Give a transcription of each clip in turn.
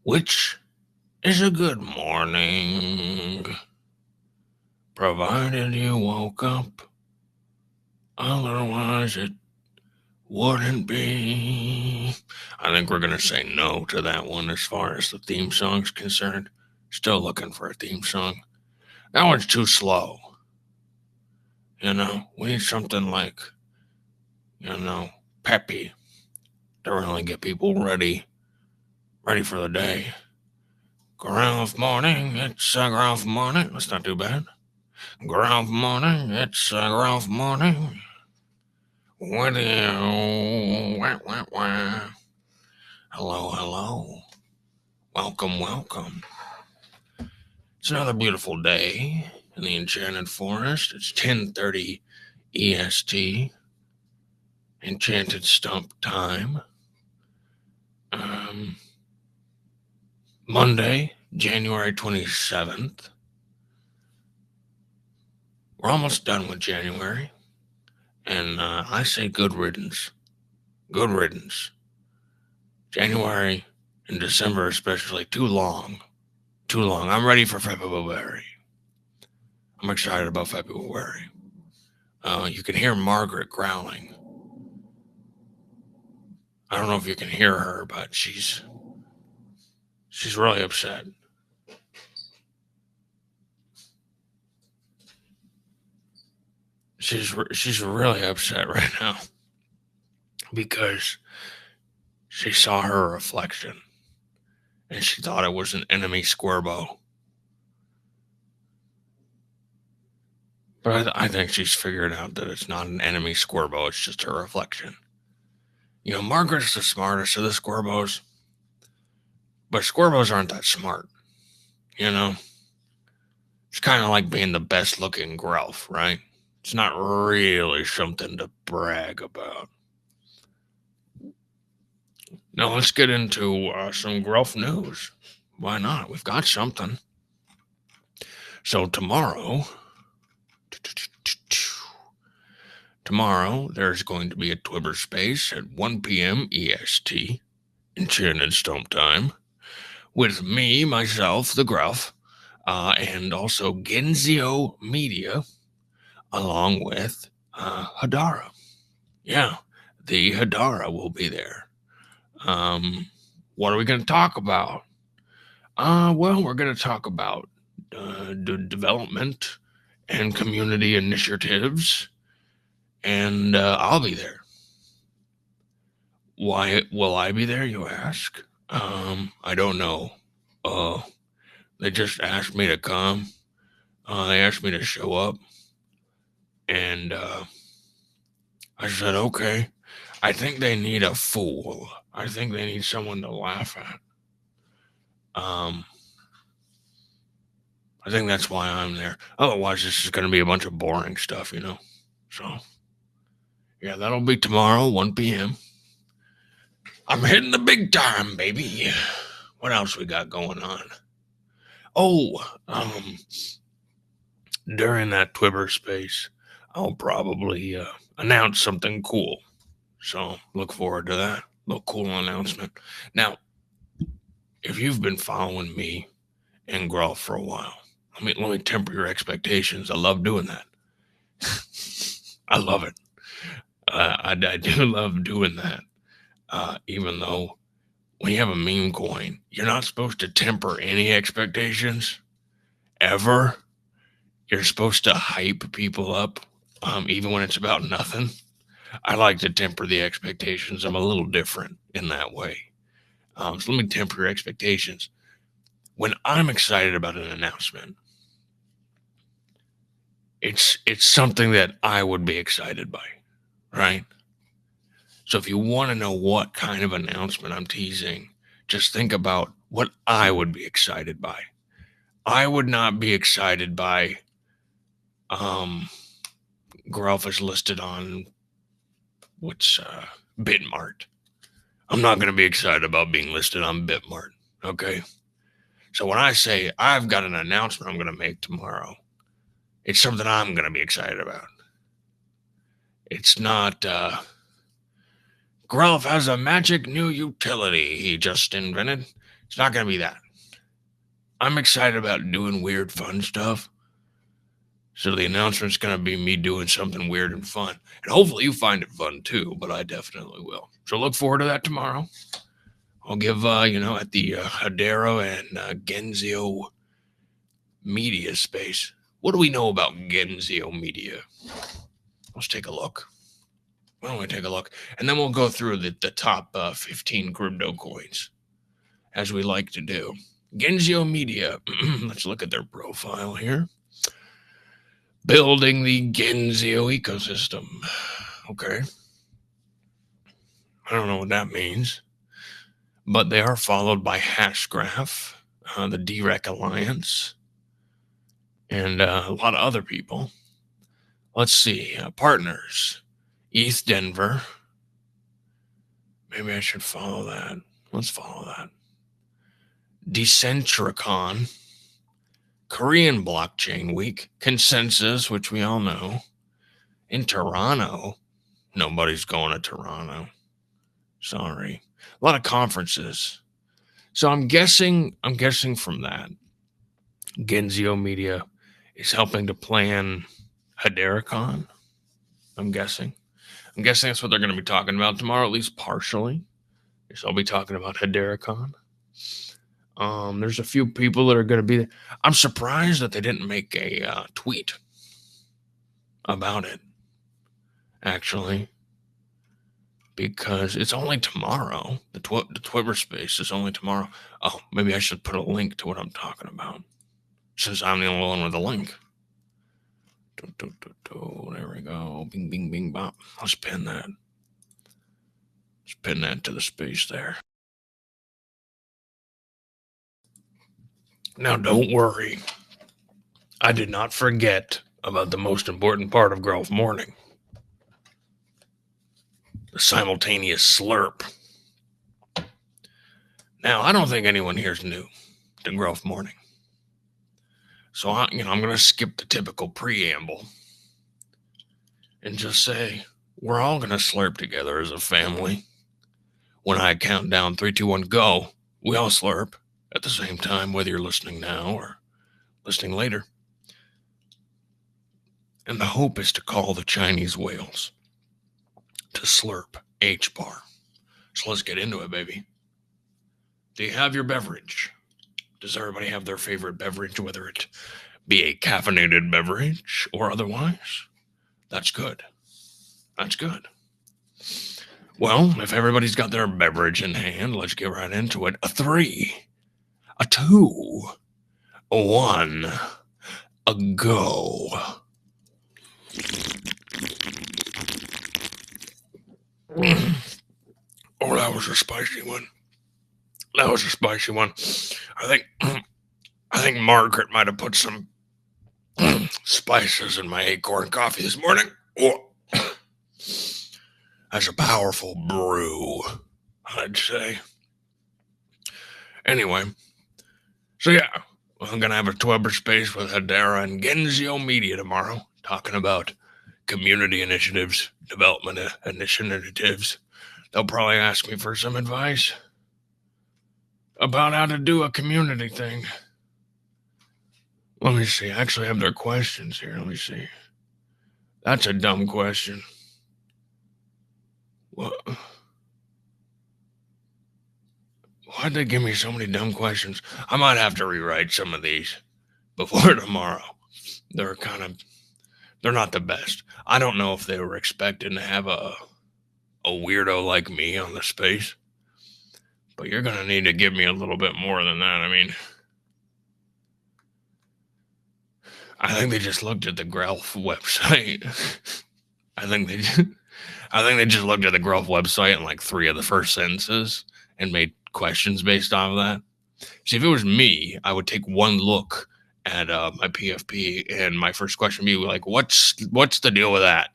which is a good morning, provided you woke up. Otherwise, it wouldn't be. I think we're going to say no to that one as far as the theme song's concerned. Still looking for a theme song. That one's too slow. We need something like, peppy to really get people ready for the day. Grelf morning, it's a Grelf morning. That's not too bad. Grelf morning, it's a Grelf morning. With you, wah, wah, wah. Hello. Welcome. It's another beautiful day in the Enchanted Forest. It's 10:30 EST, Enchanted Stump time. Monday, January 27th. We're almost done with January, and I say good riddance. Good riddance. January and December especially, too long. I'm ready for February. I'm excited about February. You can hear Margaret growling. I don't know if you can hear her, but she's really upset. She's really upset right now because she saw her reflection and she thought it was an enemy squirbo. But I think she's figured out that it's not an enemy squirbo, it's just her reflection. Margaret's the smartest of the squirbos, but squirbos aren't that smart. It's kind of like being the best looking Grelf, right? It's not really something to brag about. Now let's get into some Grelf news. Why not? We've got something. So tomorrow, there's going to be a Twitter space at 1 p.m. EST, Enchanted Stump time, with me, myself, the Grelf, and also Genzio Media, along with Hadara. Yeah, the Hadara will be there. What are we going to talk about? Well, we're going to talk about development and community initiatives, and I'll be there. Why will I be there, you ask? I don't know. They just asked me to come. They asked me to show up, and I said, okay. I think they need a fool. I think they need someone to laugh at. I think that's why I'm there. Otherwise, this is going to be a bunch of boring stuff, So, yeah, that'll be tomorrow, 1 p.m. I'm hitting the big time, baby. What else we got going on? During that Twitter space, I'll probably announce something cool. So, look forward to that. Little cool announcement. Now, if you've been following me and Grelf for a while, let me temper your expectations. I love doing that. I love it. I do love doing that. Even though when you have a meme coin, you're not supposed to temper any expectations ever. You're supposed to hype people up, even when it's about nothing. I like to temper the expectations. I'm a little different in that way. So let me temper your expectations. When I'm excited about an announcement, it's something that I would be excited by, right? So if you want to know what kind of announcement I'm teasing, just think about what I would be excited by. I would not be excited by Grelf is listed on Bitmart. I'm not going to be excited about being listed on Bitmart, okay? So when I say I've got an announcement I'm going to make tomorrow, it's something I'm going to be excited about. It's not, Grelf has a magic new utility he just invented. It's not going to be that. I'm excited about doing weird, fun stuff. So the announcement's going to be me doing something weird and fun. And hopefully you find it fun too, but I definitely will. So look forward to that tomorrow. I'll give, at the Hadero and Genzio Media space. What do we know about Genzio Media? Let's take a look. Why don't we take a look? And then we'll go through the top 15 crypto coins, as we like to do. Genzio Media. Let's look at their profile here. Building the Genzio ecosystem. Okay. I don't know what that means. But they are followed by Hashgraph, the DREC Alliance, and a lot of other people. Let's see. Partners. ETH Denver. Maybe I should follow that. Let's follow that. Decentricon. Korean Blockchain Week. Consensus, which we all know. In Toronto. Nobody's going to Toronto. Sorry. A lot of conferences. So I'm guessing from that, Genzio Media is helping to plan HederaCon. I'm guessing that's what they're going to be talking about tomorrow, at least partially. So I'll be talking about HederaCon. There's a few people that are going to be there. I'm surprised that they didn't make a tweet about it, actually, because it's only tomorrow. The Twitter space is only tomorrow. Oh, maybe I should put a link to what I'm talking about, since I'm the only one with a link. There we go. Bing, bing, bing, bop. Let's pin that. Let's pin that to the space there. Now, don't worry. I did not forget about the most important part of Grelf Morning. The simultaneous slurp. Now, I don't think anyone here is new to Grelf Morning. So, I'm going to skip the typical preamble and just say we're all going to slurp together as a family. When I count down 3, 2, 1, go, we all slurp at the same time, whether you're listening now or listening later. And the hope is to call the Chinese whales to slurp H-bar. So let's get into it, baby. Do you have your beverage? Does everybody have their favorite beverage, whether it be a caffeinated beverage or otherwise? That's good. That's good. Well, if everybody's got their beverage in hand, let's get right into it. A 3, a 2, a 1, a go. Oh, that was a spicy one. I think Margaret might have put some spices in my acorn coffee this morning. Oh, that's a powerful brew, I'd say. Anyway, so yeah, I'm going to have a Twitter space with Hedera and Genzio Media tomorrow, talking about community initiatives, development initiatives. They'll probably ask me for some advice about how to do a community thing. Let me see. I actually have their questions here. Let me see. That's a dumb question. What? Why'd they give me so many dumb questions? I might have to rewrite some of these before tomorrow. They're not the best. I don't know if they were expecting to have a weirdo like me on the space, but you're going to need to give me a little bit more than that. I mean, I think they just looked at the Grelf website. I think they just looked at the Grelf website and like 3 of the first sentences and made questions based off of that. See, if it was me, I would take one look at my PFP and my first question would be like, what's the deal with that?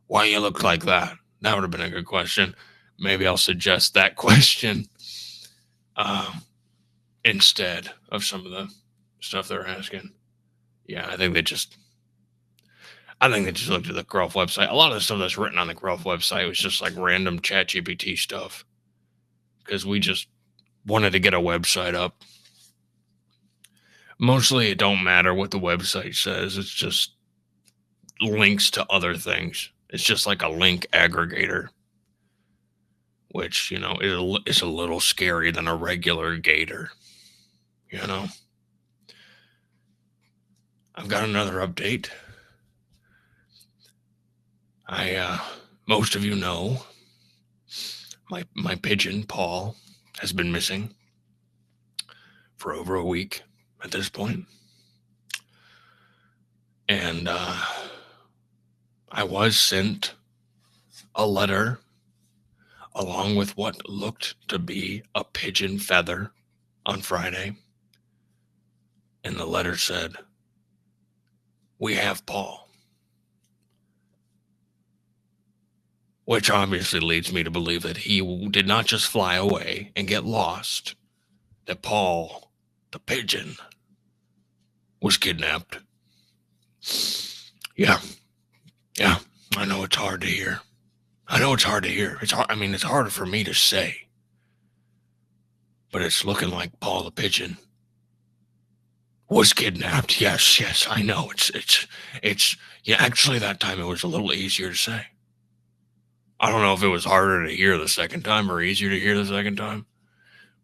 Why you look like that? That would have been a good question. Maybe I'll suggest that question instead of some of the stuff they're asking. Yeah, I think they just looked at the Grelf website. A lot of the stuff that's written on the Grelf website was just like random ChatGPT stuff. Because we just wanted to get a website up. Mostly it don't matter what the website says. It's just links to other things. It's just like a link aggregator, which, is a little scary than a regular gator, you know? I've got another update. Most of you know, my pigeon, Paul, has been missing for over a week at this point. And I was sent a letter along with what looked to be a pigeon feather on Friday. And the letter said, "We have Paul." Which obviously leads me to believe that he did not just fly away and get lost, that Paul, the pigeon, was kidnapped. Yeah, I know it's hard to hear. It's hard. I mean, it's harder for me to say. But it's looking like Paul the pigeon was kidnapped. Yes, I know. Yeah, actually that time it was a little easier to say. I don't know if it was harder to hear the second time or easier to hear the second time,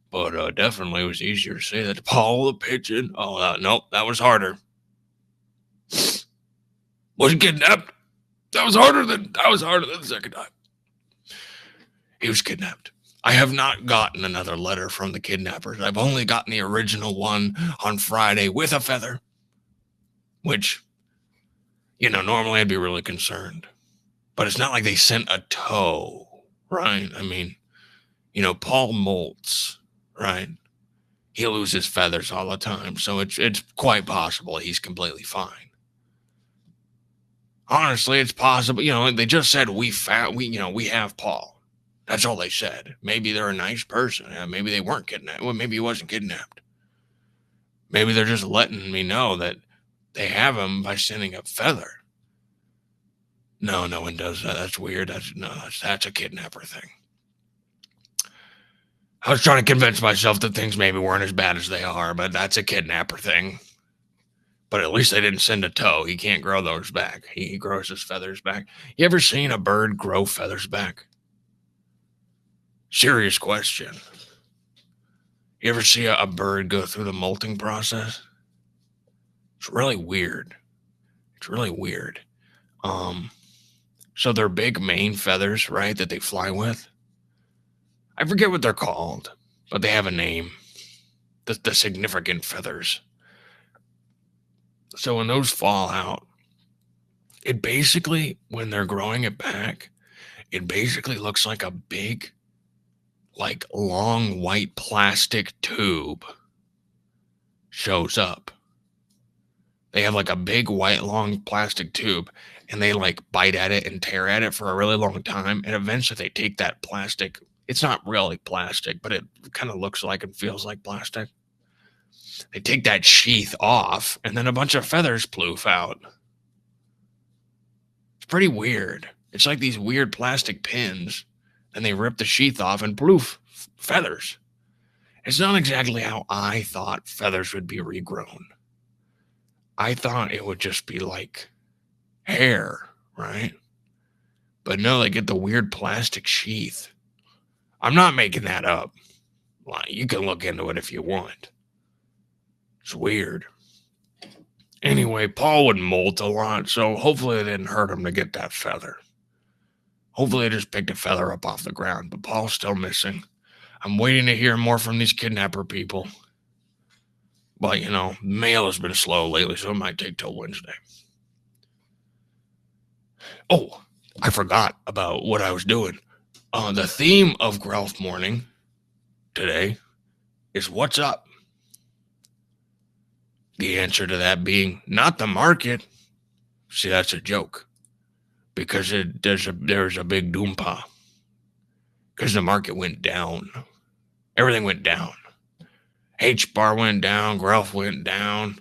but definitely it was easier to say that Paul the pigeon. Oh, nope, that was harder. Was kidnapped. That was harder than the second time. He was kidnapped. I have not gotten another letter from the kidnappers. I've only gotten the original one on Friday with a feather, which, normally I'd be really concerned. But it's not like they sent a toe, right? I mean, Paul molts, right? He loses feathers all the time, so it's quite possible he's completely fine. Honestly, it's possible. They just said we have Paul. That's all they said. Maybe they're a nice person. Maybe they weren't kidnapped. Well, maybe he wasn't kidnapped. Maybe they're just letting me know that they have him by sending a feather. No one does that. That's weird. That's a kidnapper thing. I was trying to convince myself that things maybe weren't as bad as they are, but that's a kidnapper thing. But at least they didn't send a toe. He can't grow those back. He grows his feathers back. You ever seen a bird grow feathers back? Serious question. You ever see a bird go through the molting process? It's really weird. So they're big main feathers, right, that they fly with. I forget what they're called, but they have a name. The significant feathers. So when those fall out, it basically, when they're growing it back, it basically looks like a big, like long white plastic tube shows up. They have like a big white long plastic tube, and they like bite at it and tear at it for a really long time, and eventually they take that plastic. It's not really plastic, but it kind of looks like and feels like plastic. They take that sheath off, and then a bunch of feathers ploof out. It's pretty weird. It's like these weird plastic pins, and they rip the sheath off and ploof, feathers. It's not exactly how I thought feathers would be regrown. I thought it would just be like hair, right? But no, they get the weird plastic sheath. I'm not making that up. You can look into it if you want. It's weird. Anyway, Paul would molt a lot, so hopefully it didn't hurt him to get that feather. Hopefully they just picked a feather up off the ground, but Paul's still missing. I'm waiting to hear more from these kidnapper people. But, mail has been slow lately, so it might take till Wednesday. Oh, I forgot about what I was doing. The theme of Grelf Morning today is what's up? The answer to that being not the market. See, that's a joke. Because there's a big doompa. Because the market went down. Everything went down. H-bar went down. Grelf went down.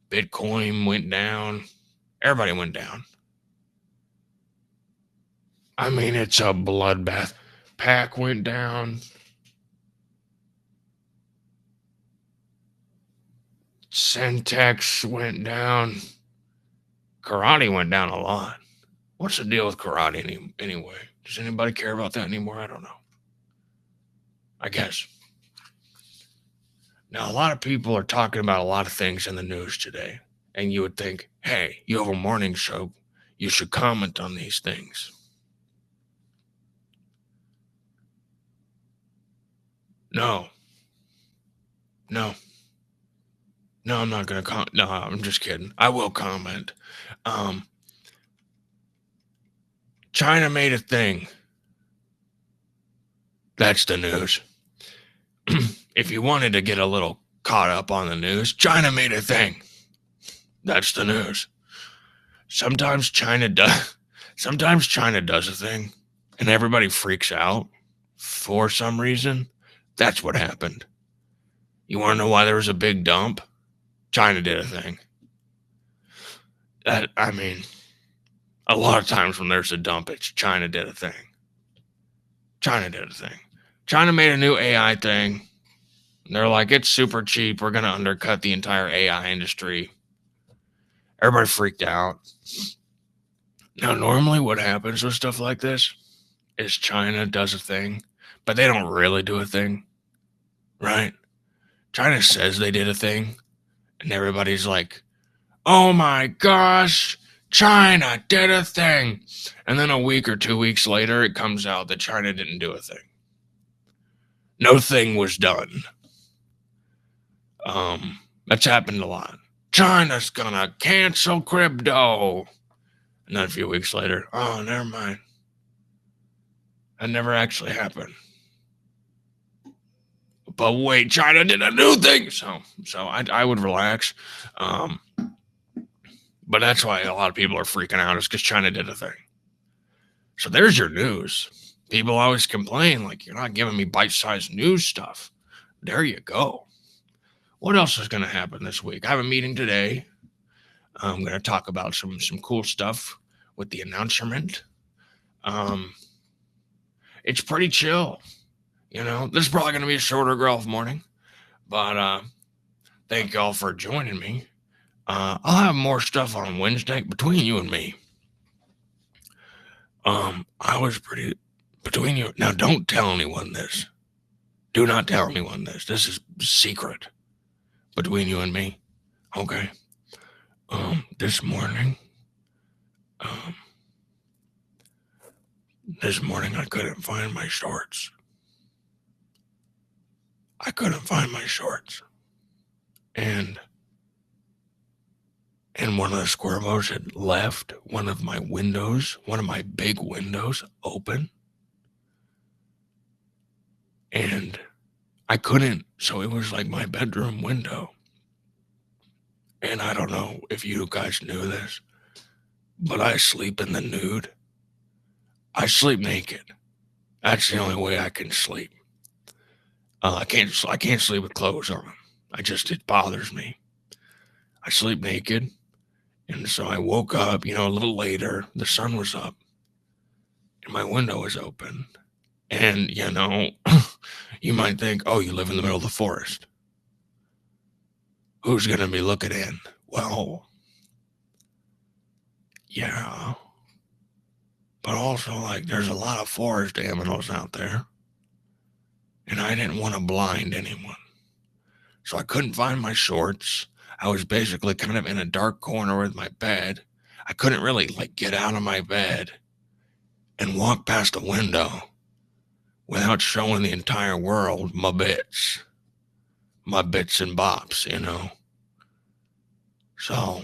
Bitcoin went down. Everybody went down. I mean, it's a bloodbath. PAC went down. Syntax went down. Karate went down a lot. What's the deal with karate anyway? Does anybody care about that anymore? I don't know. I guess. Now, a lot of people are talking about a lot of things in the news today. And you would think, hey, you have a morning show. You should comment on these things. No, I'm not going to comment. No, I'm just kidding. I will comment. China made a thing. That's the news. If you wanted to get a little caught up on the news, China made a thing. That's the news. Sometimes China does a thing and everybody freaks out for some reason. That's what happened. You want to know why there was a big dump? China did a thing. A lot of times when there's a dump, it's China did a thing. China made a new AI thing. They're like, it's super cheap. We're going to undercut the entire AI industry. Everybody freaked out. Now, normally what happens with stuff like this is China does a thing, but they don't really do a thing, right? China says they did a thing, and everybody's like, oh my gosh, China did a thing. And then a week or 2 weeks later, it comes out that China didn't do a thing. No thing was done. That's happened a lot. China's gonna cancel crypto. And then a few weeks later, oh, never mind. That never actually happened. But wait, China did a new thing. So I would relax. But that's why a lot of people are freaking out, is because China did a thing. So there's your news. People always complain, like, you're not giving me bite-sized news stuff. There you go. What else is going to happen this week? I have a meeting today. I'm going to talk about some cool stuff with the announcement. It's pretty chill. You know, this is probably going to be a shorter Grelf morning. But thank y'all for joining me. I'll have more stuff on Wednesday between you and me. I was pretty between you. Now, don't tell anyone this. Do not tell anyone this. This is secret between you and me. Okay. This morning I couldn't find my shorts. And one of the squirmos had left one of my big windows open. And I couldn't, so it was like my bedroom window. And I don't know if you guys knew this, but I sleep in the nude. I sleep naked. That's the only way I can sleep. I can't sleep with clothes on. It bothers me. I sleep naked. And so I woke up, a little later. The sun was up. And my window was open. And, you might think, oh, you live in the middle of the forest. Who's going to be looking in? Well, yeah. But also, there's a lot of forest animals out there. And I didn't want to blind anyone. So I couldn't find my shorts. I was basically kind of in a dark corner with my bed. I couldn't really, get out of my bed and walk past the window without showing the entire world my bits and bops, So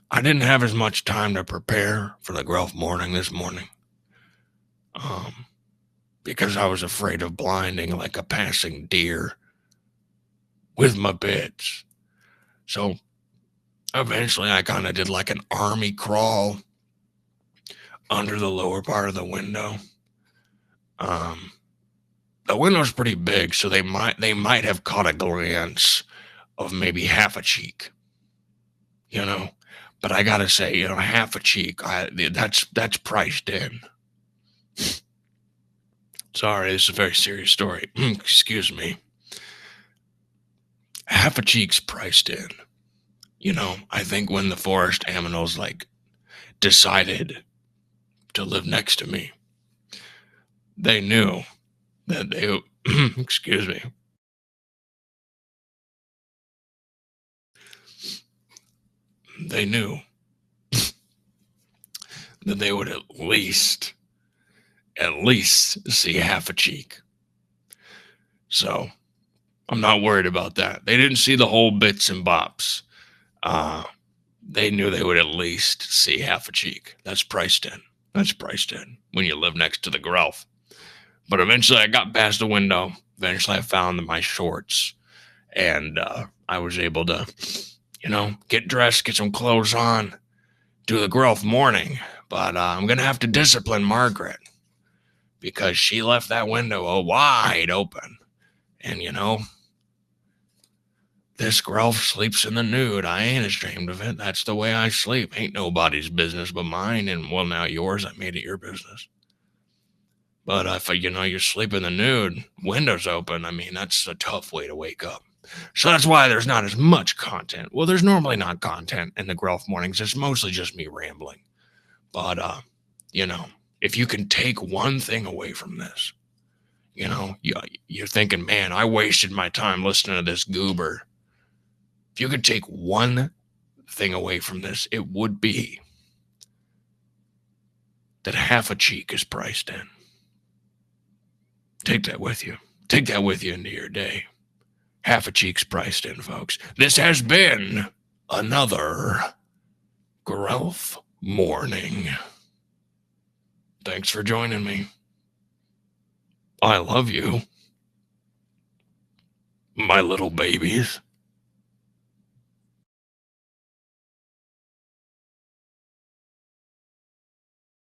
I didn't have as much time to prepare for the Grelf morning this morning. Because I was afraid of blinding like a passing deer with my bits. So eventually I kind of did like an army crawl under the lower part of the window. The window's pretty big, so they might have caught a glance of maybe half a cheek, But I gotta say, half a cheek, that's priced in. Sorry, this is a very serious story. Excuse me. Half a cheek's priced in. I think when the forest aminals like decided to live next to me, they knew that they excuse me. They knew that they would at least see half a cheek. So I'm not worried about that. They didn't see the whole bits and bops. Uh, they knew they would at least see half a cheek. That's priced in. That's priced in when you live next to the Grelf. But eventually I got past the window. Eventually I found my shorts and I was able to, get dressed, get some clothes on, do the Grelf morning. But I'm going to have to discipline Margaret because she left that window wide open. And, this Grelf sleeps in the nude. I ain't ashamed of it. That's the way I sleep. Ain't nobody's business but mine. And, well, now yours. I made it your business. But if, you sleep in the nude, windows open, I mean, that's a tough way to wake up. So that's why there's not as much content. Well, there's normally not content in the Grelf mornings. It's mostly just me rambling. But, if you can take one thing away from this, you're thinking, man, I wasted my time listening to this goober. If you could take one thing away from this, it would be that half a cheek is priced in. Take that with you. Take that with you into your day. Half a cheek's priced in, folks. This has been another Grelf morning. Thanks for joining me. I love you, my little babies.